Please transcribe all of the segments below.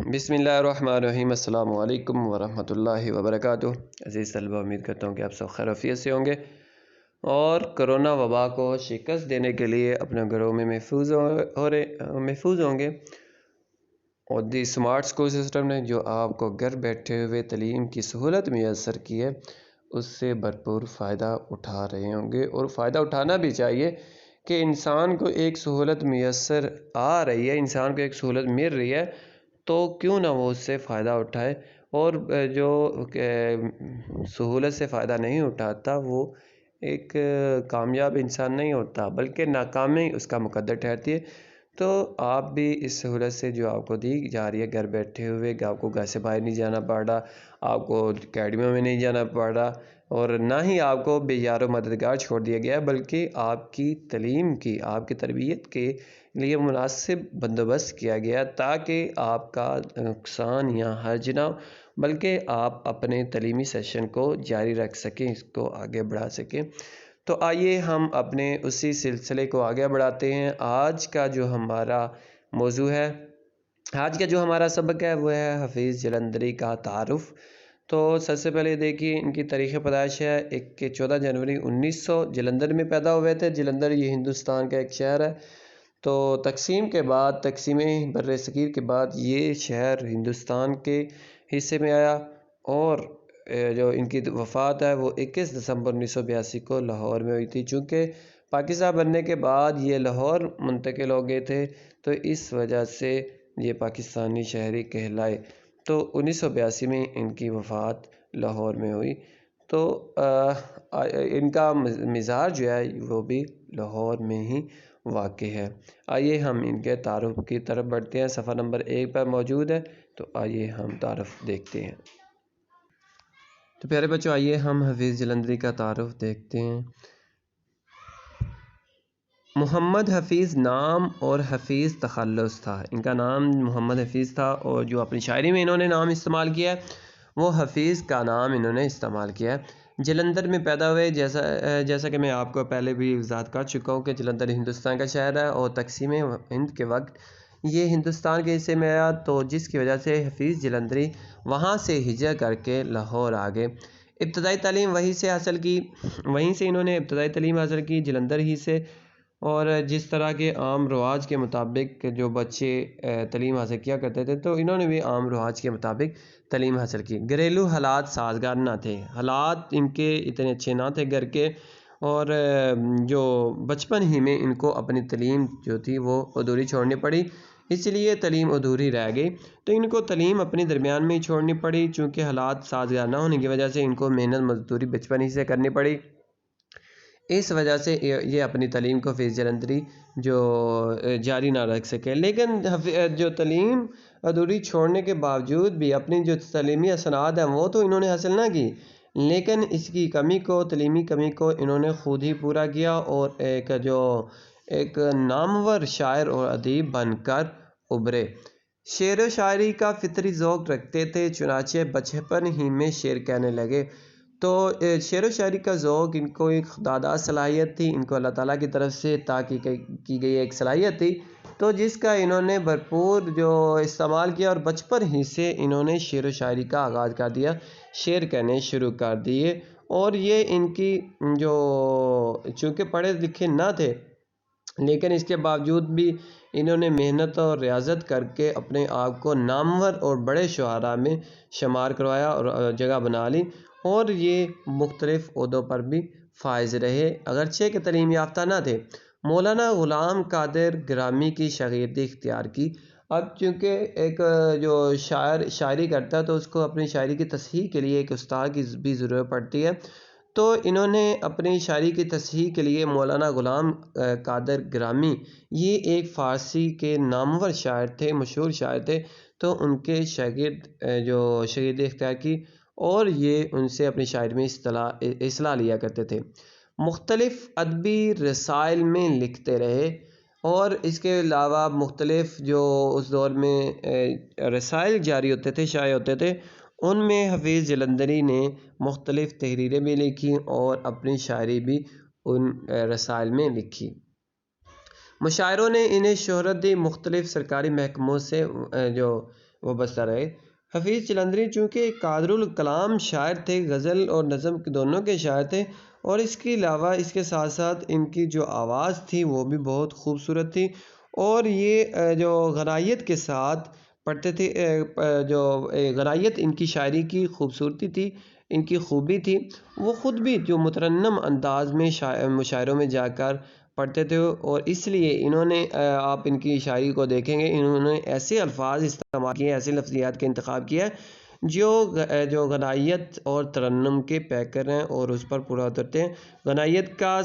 بسم اللہ الرحمن الرحیم۔ السلام علیکم ورحمۃ اللہ وبرکاتہ۔ عزیز طلبہ، امید کرتا ہوں کہ آپ سب خیر عافیت سے ہوں گے اور کرونا وبا کو شکست دینے کے لیے اپنے گھروں میں محفوظ ہوں گے۔ اور دی اسمارٹ اسکول سسٹم نے جو آپ کو گھر بیٹھے ہوئے تعلیم کی سہولت میسر کی ہے، اس سے بھرپور فائدہ اٹھا رہے ہوں گے، اور فائدہ اٹھانا بھی چاہیے کہ انسان کو ایک سہولت میسر آ رہی ہے، انسان کو ایک سہولت مل رہی ہے تو کیوں نہ وہ اس سے فائدہ اٹھائے۔ اور جو سہولت سے فائدہ نہیں اٹھاتا وہ ایک کامیاب انسان نہیں ہوتا، بلکہ ناکامی اس کا مقدر ٹھہرتی ہے۔ تو آپ بھی اس سہولت سے جو آپ کو دی جا رہی ہے گھر بیٹھے ہوئے، کہ آپ کو گھر سے باہر نہیں جانا پڑ رہا، آپ کو اکیڈمیوں میں نہیں جانا پڑ رہا، اور نہ ہی آپ کو بے یار و مددگار چھوڑ دیا گیا ہے، بلکہ آپ کی تعلیم کی، آپ کی تربیت کے لیے مناسب بندوبست کیا گیا تاکہ آپ کا نقصان یا حرج نہ ہو، بلکہ آپ اپنے تعلیمی سیشن کو جاری رکھ سکیں، اس کو آگے بڑھا سکیں۔ تو آئیے ہم اپنے اسی سلسلے کو آگے بڑھاتے ہیں۔ آج کا جو ہمارا موضوع ہے، آج کا جو ہمارا سبق ہے وہ ہے حفیظ جلندری کا تعارف۔ تو سب سے پہلے دیکھیے ان کی تاریخ پیدائش ہے 14 جنوری 1900 جلندر میں پیدا ہوئے تھے۔ جلندر یہ ہندوستان کا ایک شہر ہے۔ تو تقسیم بر صغیر کے بعد یہ شہر ہندوستان کے حصے میں آیا، اور جو ان کی وفات ہے وہ 21 دسمبر 1982 کو لاہور میں ہوئی تھی۔ چونکہ پاکستان بننے کے بعد یہ لاہور منتقل ہو گئے تھے، تو اس وجہ سے یہ پاکستانی شہری کہلائے۔ تو 1982 میں ان کی وفات لاہور میں ہوئی۔ تو ان کا مزار جو ہے وہ بھی لاہور میں ہی واقع ہے۔ آئیے ہم ان کے تعارف کی طرف بڑھتے ہیں، صفحہ نمبر 1 پر موجود ہے۔ تو آئیے ہم تعارف دیکھتے ہیں۔ تو پیارے بچوں، آئیے ہم حفیظ جلندری کا تعارف دیکھتے ہیں۔ محمد حفیظ نام اور حفیظ تخلص تھا۔ ان کا نام محمد حفیظ تھا، اور جو اپنی شاعری میں انہوں نے نام استعمال کیا ہے وہ حفیظ کا نام انہوں نے استعمال کیا ہے۔ جلندر میں پیدا ہوئے، جیسا کہ میں آپ کو پہلے بھی وضاحت کر چکا ہوں کہ جلندر ہندوستان کا شہر ہے، اور تقسیم ہند کے وقت یہ ہندوستان کے حصے میں آیا، تو جس کی وجہ سے حفیظ جلندری وہاں سے ہجرت کر کے لاہور آ گئے۔ ابتدائی تعلیم وہیں سے انہوں نے ابتدائی تعلیم حاصل کی، جلندر ہی سے۔ اور جس طرح کے عام رواج کے مطابق جو بچے تعلیم حاصل کیا کرتے تھے، تو انہوں نے بھی عام رواج کے مطابق تعلیم حاصل کی۔ گھریلو حالات سازگار نہ تھے، حالات ان کے اتنے اچھے نہ تھے گھر کے، اور جو بچپن ہی میں ان کو اپنی تعلیم جو تھی وہ ادھوری چھوڑنی پڑی، اس لیے تعلیم ادھوری رہ گئی۔ تو ان کو تعلیم اپنے درمیان میں ہی چھوڑنی پڑی، چونکہ حالات سازگار نہ ہونے کی وجہ سے ان کو محنت مزدوری بچپن ہی سے کرنی پڑی۔ اس وجہ سے یہ اپنی تعلیم کو حفیظ جلندری جو جاری نہ رکھ سکے، لیکن جو تعلیم ادھوری چھوڑنے کے باوجود بھی اپنی جو تعلیمی اسناد ہیں وہ تو انہوں نے حاصل نہ کی، لیکن اس کی تعلیمی کمی کو انہوں نے خود ہی پورا کیا، اور ایک نامور شاعر اور ادیب بن کر ابھرے۔ شعر و شاعری کا فطری ذوق رکھتے تھے، چنانچہ بچپن ہی میں شعر کہنے لگے۔ تو شعر و شاعری کا ذوق ان کو ایک خداداد صلاحیت تھی، ان کو اللہ تعالیٰ کی طرف سے عطا کی گئی ایک صلاحیت تھی، تو جس کا انہوں نے بھرپور جو استعمال کیا، اور بچپن ہی سے انہوں نے شعر و شاعری کا آغاز کر دیا، شعر کہنے شروع کر دیے۔ اور یہ ان کی چونکہ پڑھے لکھے نہ تھے، لیکن اس کے باوجود بھی انہوں نے محنت اور ریاضت کر کے اپنے آپ کو نامور اور بڑے شعراء میں شمار کروایا اور جگہ بنا لی، اور یہ مختلف عہدوں پر بھی فائز رہے، اگرچہ کہ تعلیم یافتہ نہ تھے۔ مولانا غلام قادر گرامی کی شاگردی اختیار کی۔ اب چونکہ ایک جو شاعری کرتا ہے تو اس کو اپنی شاعری کی تصحیح کے لیے ایک استاد کی بھی ضرورت پڑتی ہے، تو انہوں نے اپنی شاعری کی تصحیح کے لیے مولانا غلام قادر گرامی، یہ ایک فارسی کے نامور شاعر تھے، مشہور شاعر تھے، تو ان کے شاگردی اختیار کی، اور یہ ان سے اپنی شاعری میں اصلاح لیا کرتے تھے۔ مختلف ادبی رسائل میں لکھتے رہے، اور اس کے علاوہ مختلف جو اس دور میں رسائل جاری ہوتے تھے، شائع ہوتے تھے، ان میں حفیظ جلندری نے مختلف تحریریں بھی لکھی اور اپنی شاعری بھی ان رسائل میں لکھی۔ مشاعروں نے انہیں شہرت دی، مختلف سرکاری محکموں سے جو وابستہ رہے۔ حفیظ جلندری چونکہ ایک قادر الکلام شاعر تھے، غزل اور نظم دونوں کے شاعر تھے، اور اس کے علاوہ اس کے ساتھ ساتھ ان کی جو آواز تھی وہ بھی بہت خوبصورت تھی، اور یہ جو غنائیت کے ساتھ پڑھتے تھے، جو غنائیت ان کی شاعری کی خوبصورتی تھی، ان کی خوبی تھی، وہ خود بھی جو مترنم انداز میں مشاعروں میں جا کر پڑھتے تھے، اور اس لیے انہوں نے آپ ان کی شاعری کو دیکھیں گے، انہوں نے ایسے الفاظ استعمال کیے، ایسے لفظیات کا انتخاب کیا جو غنائیت اور ترنم کے پیکر ہیں اور اس پر پورا اترتے ہیں۔ غنائیت کے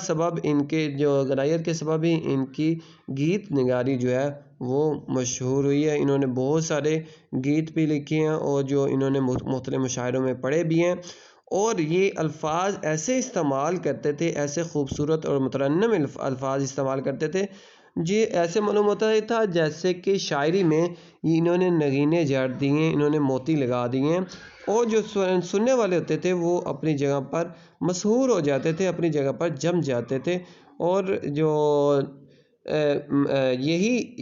سبب ہی ان کی گیت نگاری جو ہے وہ مشہور ہوئی ہے۔ انہوں نے بہت سارے گیت بھی لکھے ہیں اور جو انہوں نے مختلف مشاعروں میں پڑھے بھی ہیں، اور یہ الفاظ ایسے استعمال کرتے تھے، ایسے خوبصورت اور مترنم الفاظ استعمال کرتے تھے، جی ایسے معلوم ہوتا تھا جیسے کہ شاعری میں انہوں نے نگینے جاڑ دیے، انہوں نے موتی لگا دیے ہیں، اور جو سننے والے ہوتے تھے وہ اپنی جگہ پر مسحور ہو جاتے تھے، اپنی جگہ پر جم جاتے تھے، اور جو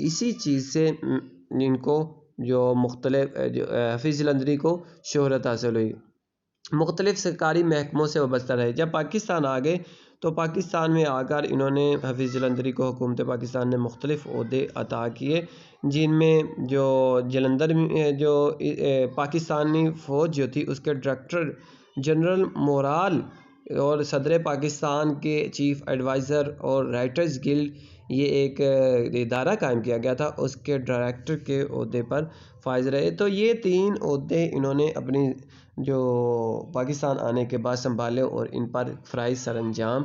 اسی چیز سے ان کو جو مختلف حفیظ جلندری کو شہرت حاصل ہوئی، مختلف سرکاری محکموں سے وابستہ رہے۔ جب پاکستان آ گئے تو پاکستان میں آ کر انہوں نے حفیظ جلندری کو حکومت پاکستان نے مختلف عہدے عطا کیے، جن میں جو جلندر جو پاکستانی فوج جو تھی اس کے ڈائریکٹر جنرل مورال اور صدر پاکستان کے چیف ایڈوائزر اور رائٹرز گلڈ، یہ ایک ادارہ قائم کیا گیا تھا، اس کے ڈائریکٹر کے عہدے پر فائز رہے۔ تو یہ 3 عہدے انہوں نے اپنی جو پاکستان آنے کے بعد سنبھالے اور ان پر فرائض سر انجام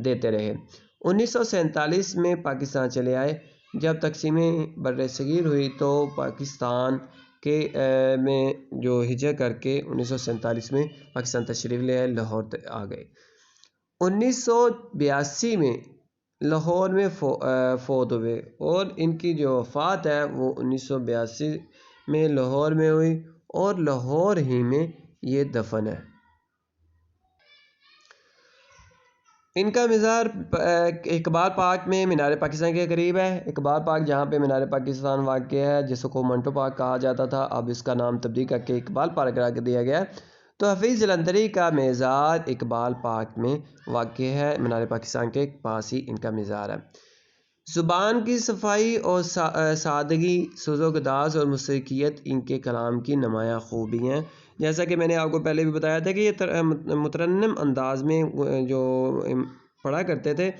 دیتے رہے۔ 1947 میں پاکستان چلے آئے۔ جب تقسیم بر صغیر ہوئی تو پاکستان کے میں جو ہجرت کر کے 1947 میں پاکستان تشریف لے آئے، لاہور آ گئے۔ 1982 میں لاہور میں فوت ہوئے، اور ان کی جو وفات ہے وہ 1982 میں لاہور میں ہوئی، اور لاہور ہی میں یہ دفن ہے۔ ان کا مزار اقبال پارک میں مینار پاکستان کے قریب ہے۔ اقبال پارک جہاں پہ مینار پاکستان واقع ہے، جس کو منٹو پارک کہا جاتا تھا، اب اس کا نام تبدیل کر کے اقبال پارک رکھ دیا گیا ہے۔ تو حفیظ جلندری کا مزار اقبال پارک میں واقع ہے، مینار پاکستان کے پاس ہی ان کا مزار ہے۔ زبان کی صفائی اور سادگی، سوز و گداز اور موسیقیت ان کے کلام کی نمایاں خوبی ہیں۔ جیسا کہ میں نے آپ کو پہلے بھی بتایا تھا کہ یہ مترنم انداز میں جو پڑھا کرتے تھے،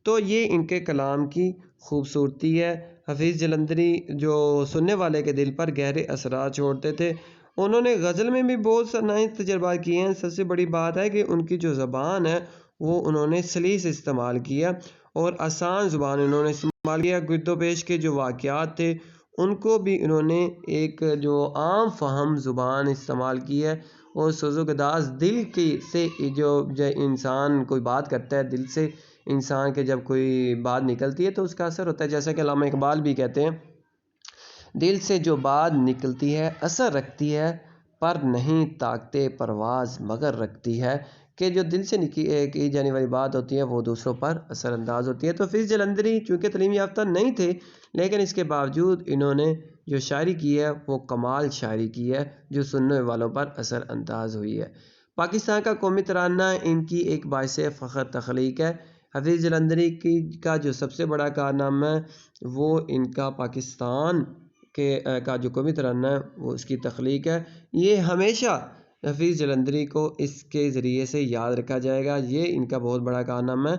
تو یہ ان کے کلام کی خوبصورتی ہے۔ حفیظ جلندری جو سننے والے کے دل پر گہرے اثرات چھوڑتے تھے، انہوں نے غزل میں بھی بہت سے نئے تجربات کیے ہیں۔ سب سے بڑی بات ہے کہ ان کی جو زبان ہے وہ انہوں نے سلیس استعمال کیا، اور آسان زبان انہوں نے استعمال کیا۔ گرد و پیش کے جو واقعات تھے ان کو بھی انہوں نے ایک جو عام فہم زبان استعمال کی ہے، اور سوز و گداز دل کی سے جو انسان کوئی بات کرتا ہے، دل سے انسان کے جب کوئی بات نکلتی ہے تو اس کا اثر ہوتا ہے، جیسا کہ علامہ اقبال بھی کہتے ہیں، دل سے جو بات نکلتی ہے اثر رکھتی ہے، پر نہیں طاقتِ پرواز مگر رکھتی ہے، کہ جو دل سے کی جانے والی بات ہوتی ہے وہ دوسروں پر اثر انداز ہوتی ہے۔ تو حفیظ جلندری چونکہ تعلیم یافتہ نہیں تھے، لیکن اس کے باوجود انہوں نے جو شاعری کی ہے وہ کمال شاعری کی ہے، جو سننے والوں پر اثر انداز ہوئی ہے۔ پاکستان کا قومی ترانہ ان کی ایک باعث فخر تخلیق ہے۔ حفیظ جلندری کا جو سب سے بڑا کارنامہ ہے وہ ان کا پاکستان کا جو قومی ترانہ ہے وہ اس کی تخلیق ہے۔ یہ ہمیشہ حفیظ جلندری کو اس کے ذریعے سے یاد رکھا جائے گا، یہ ان کا بہت بڑا کارنامہ ہے۔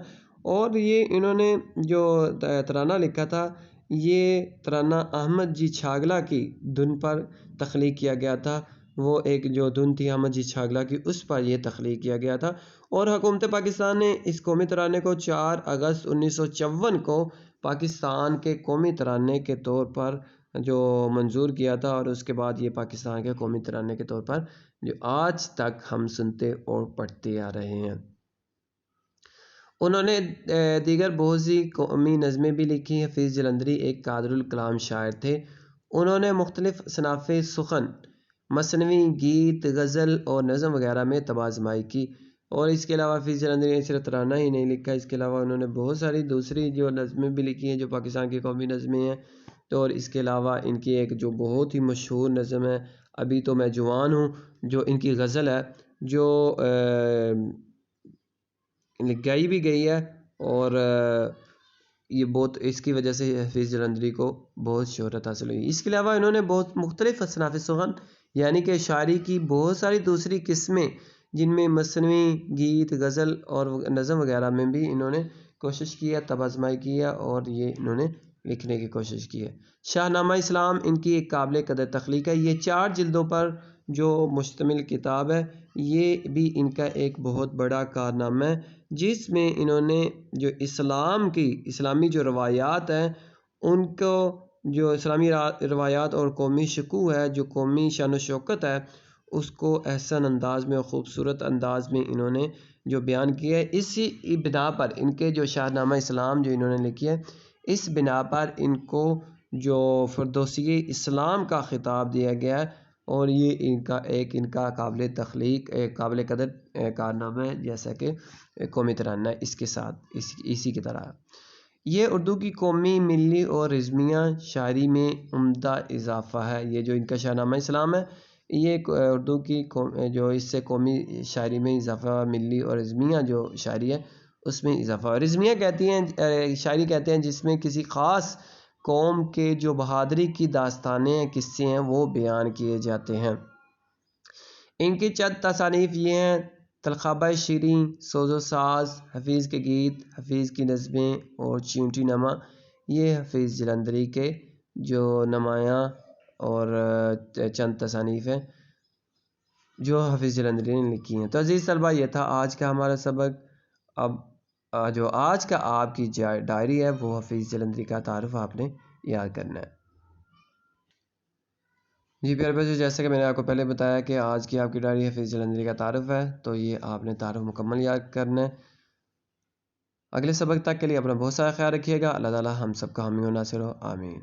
اور یہ انہوں نے جو ترانہ لکھا تھا، یہ ترانہ احمد جی چھاگلا کی دھن پر تخلیق کیا گیا تھا۔ وہ ایک جو دھن تھی احمد جی چھاگلا کی، اس پر یہ تخلیق کیا گیا تھا، اور حکومت پاکستان نے اس قومی ترانے کو 4 اگست 1954 کو پاکستان کے قومی ترانے کے طور پر جو منظور کیا تھا، اور اس کے بعد یہ پاکستان کے قومی ترانے کے طور پر جو آج تک ہم سنتے اور پڑھتے آ رہے ہیں۔ انہوں نے دیگر بہت سی قومی نظمیں بھی لکھی۔ حفیظ جلندری ایک قادر الکلام شاعر تھے۔ انہوں نے مختلف صناف سخن، مثنوی، گیت، غزل اور نظم وغیرہ میں طب آزمائی کی، اور اس کے علاوہ حفیظ جلندری نے صرف ترانہ ہی نہیں لکھا، اس کے علاوہ انہوں نے بہت ساری دوسری جو نظمیں بھی لکھی ہیں جو پاکستان کی قومی نظمیں ہیں، تو اور اس کے علاوہ ان کی ایک جو بہت ہی مشہور نظم ہے ابھی تو میں جوان ہوں، جو ان کی غزل ہے، جو گائی بھی گئی ہے، اور یہ بہت اس کی وجہ سے حفیظ جلندری کو بہت شہرت حاصل ہوئی۔ اس کے علاوہ انہوں نے بہت مختلف اصناف سخن یعنی کہ شاعری کی بہت ساری دوسری قسمیں، جن میں مثنوی، گیت، غزل اور نظم وغیرہ میں بھی انہوں نے کوشش کی ہے، طب آزمائی کی ہے، اور یہ انہوں نے لکھنے کی کوشش کی ہے۔ شاہ نامہ اسلام ان کی ایک قابل قدر تخلیق ہے۔ یہ 4 جلدوں پر جو مشتمل کتاب ہے، یہ بھی ان کا ایک بہت بڑا کارنامہ ہے، جس میں انہوں نے جو اسلامی جو روایات ہیں، ان کو جو اسلامی روایات اور قومی شکوہ ہے، جو قومی شان و شوکت ہے، اس کو احسن انداز میں اور خوبصورت انداز میں انہوں نے جو بیان کیا ہے۔ اسی بنا پر ان کے جو شاہ نامہ اسلام جو انہوں نے لکھی ہے، اس بنا پر ان کو جو فردوسی اسلام کا خطاب دیا گیا ہے، اور یہ ان کا قابل تخلیق قابل قدر کارنامہ ہے، جیسا کہ قومی ترانہ اس کے ساتھ اسی کی طرح۔ یہ اردو کی قومی، ملی اور رزمیہ شاعری میں عمدہ اضافہ ہے۔ یہ جو ان کا شاہ نامہ اسلام ہے، یہ اردو کی جو اس سے قومی شاعری میں اضافہ، ملی اور رزمیہ جو شاعری ہے اس میں اضافہ۔ رزمیہ شاعری کہتے ہیں جس میں کسی خاص قوم کے جو بہادری کی داستانیں، قصے ہیں، وہ بیان کیے جاتے ہیں۔ ان کی چند تصانیف یہ ہیں: تلخابہ شیریں، سوز و ساز، حفیظ کے گیت، حفیظ کی نظمیں اور چیونٹی نامہ۔ یہ حفیظ جلندری کے جو نمایاں اور چند تصانیف ہیں جو حفیظ جلندری نے لکھی ہیں۔ تو عزیز طلبہ، یہ تھا آج کا ہمارا سبق۔ اب جو آج کا آپ کی ڈائری ہے وہ حفیظ جلندری کا تعارف آپ نے یاد کرنا ہے۔ جی پیارے بچوں، جیسا کہ میں نے آپ کو پہلے بتایا کہ آج کی آپ کی ڈائری حفیظ جلندری کا تعارف ہے، تو یہ آپ نے تعارف مکمل یاد کرنا ہے۔ اگلے سبق تک کے لیے اپنا بہت سارا خیال رکھیے گا۔ اللہ تعالی ہم سب کا حامی و ناصر ہو، آمین۔